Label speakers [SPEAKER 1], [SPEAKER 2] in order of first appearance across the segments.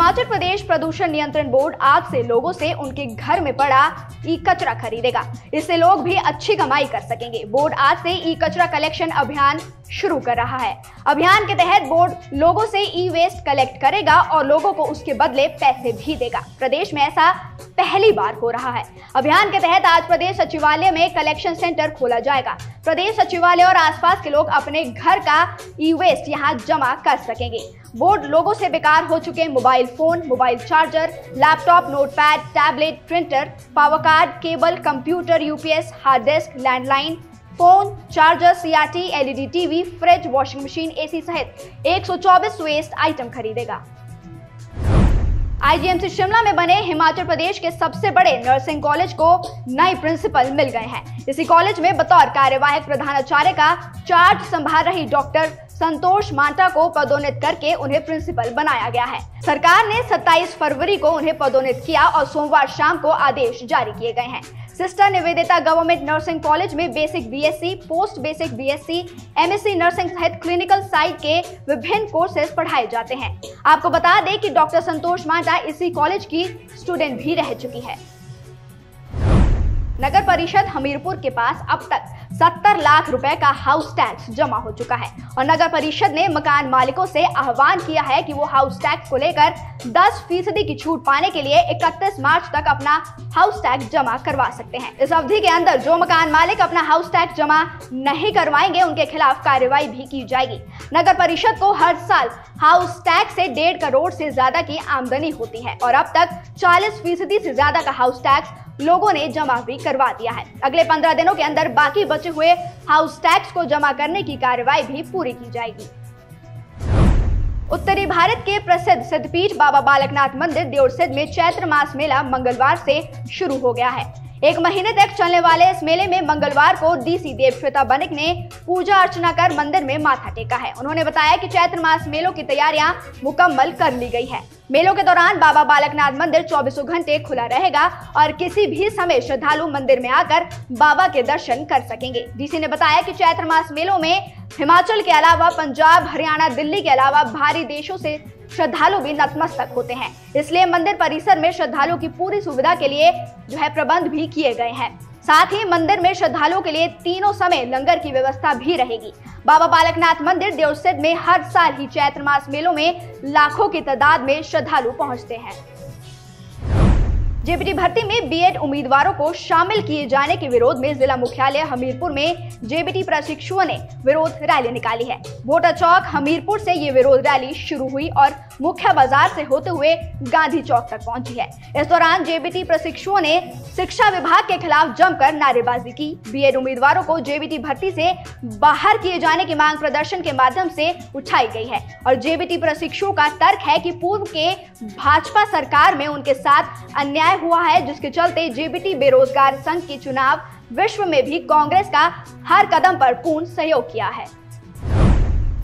[SPEAKER 1] हिमाचल प्रदेश प्रदूषण नियंत्रण बोर्ड आज से लोगों से उनके घर में पड़ा ई कचरा खरीदेगा। इससे लोग भी अच्छी कमाई कर सकेंगे। बोर्ड आज से ई कचरा कलेक्शन अभियान शुरू कर रहा है। अभियान के तहत बोर्ड लोगों से ई वेस्ट कलेक्ट करेगा और लोगों को उसके बदले पैसे भी देगा। प्रदेश में ऐसा पहली बार हो रहा है। अभियान के तहत आज प्रदेश सचिवालय में कलेक्शन सेंटर खोला जाएगा। प्रदेश सचिवालय और आसपास के लोग अपने घर का ई वेस्ट यहां जमा कर सकेंगे। बोर्ड लोगों से बेकार हो चुके mobile phone, mobile charger, laptop, notepad, tablet, printer, power card, cable, computer, UPS, hard disk, landline, phone, charger, CRT, LED TV, fridge, washing machine, AC सहित 124 वेस्ट आइटम खरीदेगा। आईजीएमसी शिमला में बने हिमाचल प्रदेश के सबसे बड़े नर्सिंग कॉलेज को नए प्रिंसिपल मिल गए हैं। इसी कॉलेज में बतौर कार्यवाहक प्रधानाचार्य का चार्ज संभाल रही डॉक्टर संतोष मांटा को पदोन्नत करके उन्हें प्रिंसिपल बनाया गया है। सरकार ने 27 फरवरी को उन्हें पदोन्नत किया और सोमवार शाम को आदेश जारी किए गए हैं। Sister Nivedita government nursing college में basic BSc, post basic BSc, MSc nursing सहित क्लिनिकल साइड के विभिन्न कोर्सेज पढ़ाए जाते हैं। आपको बता दें कि डॉक्टर संतोष मांटा इसी कॉलेज की स्टूडेंट भी रह चुकी है। नगर परिषद हमीरपुर के पास अब तक 70 लाख रुपए का हाउस टैक्स जमा हो चुका है और नगर परिषद ने मकान मालिकों से आह्वान किया है कि वो हाउस टैक्स को लेकर 10% की छूट पाने के लिए 31 मार्च तक अपना हाउस टैक्स जमा करवा सकते हैं। इस अवधि के अंदर जो मकान मालिक अपना हाउस टैक्स जमा नहीं करवाएंगे उनके खिलाफ कार्रवाई भी की जाएगी। नगर परिषद को हर साल हाउस टैक्स से 1.5 करोड़ से ज्यादा की आमदनी होती है और अब तक 40% से ज्यादा का हाउस टैक्स लोगों ने जमा भी करवा दिया है। अगले 15 दिनों के अंदर बाकी बचे हुए हाउस टैक्स को जमा करने की कार्रवाई भी पूरी की जाएगी। उत्तरी भारत के प्रसिद्ध सिद्धपीठ बाबा बालकनाथ मंदिर देउरसिद्ध में चैत्र मास मेला मंगलवार से शुरू हो गया है। 1 महीने तक चलने वाले इस मेले में मंगलवार को डीसी देवश्वेता बनिक ने पूजा अर्चना कर मंदिर में माथा टेका है। उन्होंने बताया कि चैत्र मास मेलों की तैयारियां मुकम्मल कर ली गई है। मेलों के दौरान बाबा बालकनाथ मंदिर 24 घंटे खुला रहेगा और किसी भी समय श्रद्धालु मंदिर में आकर बाबा के दर्शन कर सकेंगे। डीसी ने बताया कि चैत्र मास मेलों में हिमाचल के अलावा पंजाब, हरियाणा, दिल्ली के अलावा बाहरी देशों से श्रद्धालु भी नतमस्तक होते हैं। इसलिए मंदिर परिसर में श्रद्धालुओं की पूरी सुविधा के लिए प्रबंध भी किए गए हैं। साथ ही मंदिर में श्रद्धालुओं के लिए तीनों समय लंगर की व्यवस्था भी रहेगी। बाबा बालकनाथ मंदिर देउरसिद्ध में हर साल ही चैत्र मास मेलों में लाखों की तादाद में श्रद्धालु पहुंचते हैं। जेबीटी भर्ती में बीएड उम्मीदवारों को शामिल किए जाने के विरोध में जिला मुख्यालय हमीरपुर में जेबीटी प्रशिक्षुओं ने विरोध रैली निकाली है। भोटा चौक हमीरपुर से ये विरोध रैली शुरू हुई और मुख्य बाजार से होते हुए गांधी चौक तक पहुंची है। इस दौरान जेबीटी प्रशिक्षुओं ने शिक्षा विभाग के खिलाफ जमकर नारेबाजी की। बीएड उम्मीदवारों को जेबीटी भर्ती से बाहर किए जाने की मांग प्रदर्शन के माध्यम से उठाई गई है और जेबीटी प्रशिक्षुओं का तर्क है कि पूर्व के भाजपा सरकार में उनके साथ अन्याय हुआ है, जिसके चलते जेबीटी बेरोजगार संघ के चुनाव विश्व में भी कांग्रेस का हर कदम पर पूर्ण सहयोग किया है।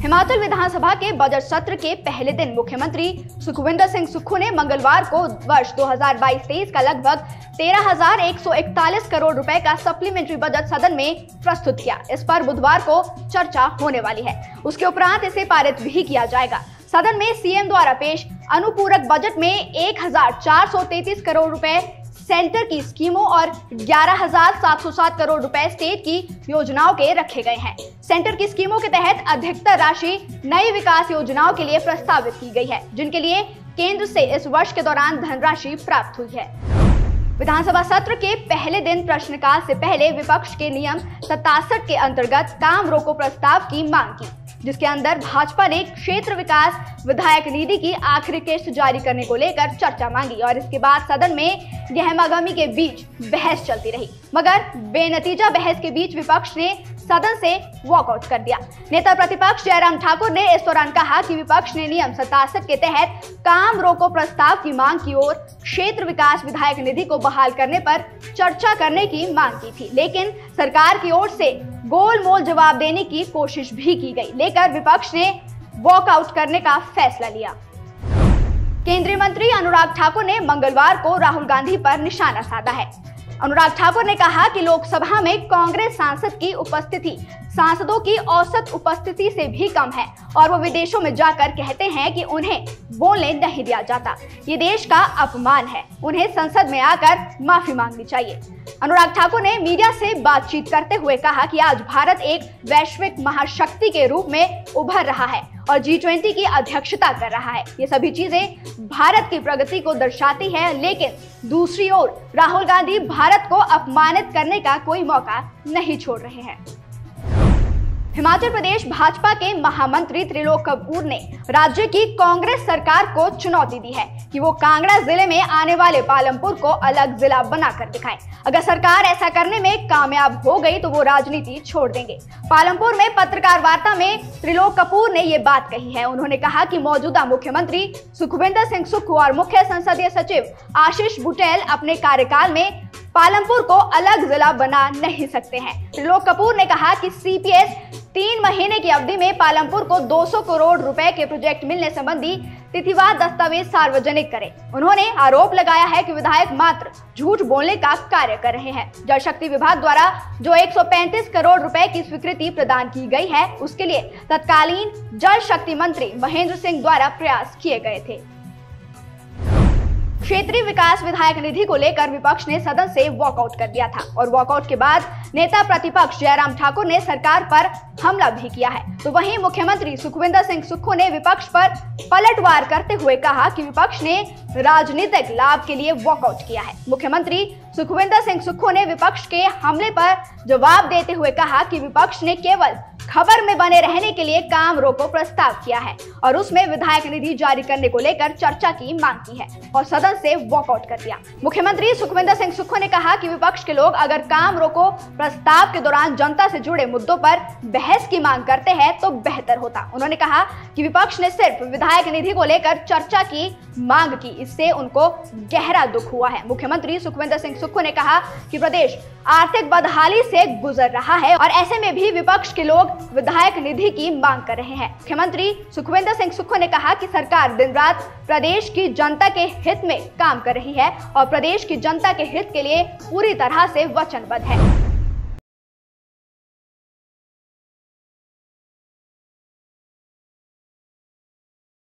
[SPEAKER 1] हिमाचल विधानसभा के बजट सत्र के पहले दिन मुख्यमंत्री सुखविंदर सिंह सुक्खू ने मंगलवार को वर्ष 2022-23 का लगभग 13,141 करोड़ रुपए का सप्लीमेंट्री बजट सदन में प्रस्तुत किया। इस पर बुधवार को चर्चा होने वाली है। उसके उपरांत इसे पारित भी किया जाएगा। सदन में सीएम द्वारा पेश अनुपूरक बजट में 1,433 करोड़ रुपए सेंटर की स्कीमों और 11,707 करोड़ रुपए स्टेट की योजनाओं के रखे गए हैं। सेंटर की स्कीमों के तहत अधिकतर राशि नई विकास योजनाओं के लिए प्रस्तावित की गई है, जिनके लिए केंद्र से इस वर्ष के दौरान धनराशि प्राप्त हुई है। विधानसभा सत्र के पहले दिन प्रश्नकाल से पहले विपक्ष के नियम 67 के अंतर्गत काम रोको प्रस्ताव की मांग की, जिसके अंदर भाजपा ने क्षेत्र विकास विधायक निधि की आखिरी किस्त जारी करने को लेकर चर्चा मांगी और इसके बाद सदन में गहमागहमी के बीच बहस चलती रही, मगर बेनतीजा बहस के बीच विपक्ष ने सदन से वॉकआउट कर दिया। नेता प्रतिपक्ष जयराम ठाकुर ने इस दौरान कहा कि विपक्ष ने नियम 67 के तहत काम रोको प्रस्ताव की मांग की और क्षेत्र विकास विधायक निधि को बहाल करने पर चर्चा करने की मांग की थी, लेकिन सरकार की ओर से गोलमोल जवाब देने की कोशिश भी की गई, लेकर विपक्ष ने वॉकआउट करने का फैसला लिया। केंद्रीय मंत्री अनुराग ठाकुर ने मंगलवार को राहुल गांधी पर निशाना साधा है। अनुराग ठाकुर ने कहा कि लोकसभा में कांग्रेस सांसद की उपस्थिति सांसदों की औसत उपस्थिति से भी कम है और वो विदेशों में जाकर कहते हैं कि उन्हें बोलने नहीं दिया जाता। ये देश का अपमान है, उन्हें संसद में आकर माफी मांगनी चाहिए। अनुराग ठाकुर ने मीडिया से बातचीत करते हुए कहा कि आज भारत एक वैश्विक महाशक्ति के रूप में उभर रहा है और G20 की अध्यक्षता कर रहा है। ये सभी चीजें भारत की प्रगति को दर्शाती है, लेकिन दूसरी ओर राहुल गांधी भारत को अपमानित करने का कोई मौका नहीं छोड़ रहे हैं। हिमाचल प्रदेश भाजपा के महामंत्री त्रिलोक कपूर ने राज्य की कांग्रेस सरकार को चुनौती दी है कि वो कांगड़ा जिले में आने वाले पालमपुर को अलग जिला बनाकर दिखाए। अगर सरकार ऐसा करने में कामयाब हो गई तो वो राजनीति छोड़ देंगे। पालमपुर में पत्रकार वार्ता में त्रिलोक कपूर ने ये बात कही है। उन्होंने कहा कि मौजूदा मुख्यमंत्री सुखविंदर सिंह सुक्खू और मुख्य संसदीय सचिव आशीष बुटेल अपने कार्यकाल में पालमपुर को अलग जिला बना नहीं सकते हैं। त्रिलोक कपूर ने कहा कि सीपीएस 3 महीने की अवधि में पालमपुर को 200 करोड़ रुपए के प्रोजेक्ट मिलने संबंधी तिथिवार दस्तावेज सार्वजनिक करे। उन्होंने आरोप लगाया है कि विधायक मात्र झूठ बोलने का कार्य कर रहे हैं। जल शक्ति विभाग द्वारा जो 135 करोड़ रुपए की स्वीकृति प्रदान की गई है, उसके लिए तत्कालीन जल शक्ति मंत्री महेंद्र सिंह द्वारा प्रयास किए गए थे। क्षेत्रीय विकास विधायक निधि को लेकर विपक्ष ने सदन से वॉकआउट कर दिया था और वॉकआउट के बाद नेता प्रतिपक्ष जयराम ठाकुर ने सरकार पर हमला भी किया है। तो वहीं मुख्यमंत्री सुखविंदर सिंह सुक्खू ने विपक्ष पर पलटवार करते हुए कहा कि विपक्ष ने राजनीतिक लाभ के लिए वॉकआउट किया है। मुख्यमंत्री सुखविंदर सिंह सुक्खू ने विपक्ष के हमले पर जवाब देते हुए कहा कि विपक्ष ने केवल खबर में बने रहने के लिए काम रोको प्रस्ताव किया है और उसमें विधायक निधि जारी करने को लेकर चर्चा की मांग की है और सदन से वॉकआउट कर दिया। मुख्यमंत्री सुखविंदर सिंह सुक्खू ने कहा कि विपक्ष के लोग अगर काम रोको प्रस्ताव के दौरान जनता से जुड़े मुद्दों पर बहस की मांग करते हैं तो बेहतर होता। उन्होंने कहा कि विपक्ष ने सिर्फ विधायक निधि को लेकर चर्चा की मांग की, इससे उनको गहरा दुख हुआ है। मुख्यमंत्री सुखविंदर सिंह सुक्खू ने कहा कि प्रदेश आर्थिक बदहाली से गुजर रहा है और ऐसे में भी विपक्ष के लोग विधायक निधि की मांग कर रहे हैं। मुख्यमंत्री सुखविंदर सिंह सुक्खू ने कहा कि सरकार दिन रात प्रदेश की जनता के हित में काम कर रही है और प्रदेश की जनता के हित के लिए पूरी तरह से वचनबद्ध है।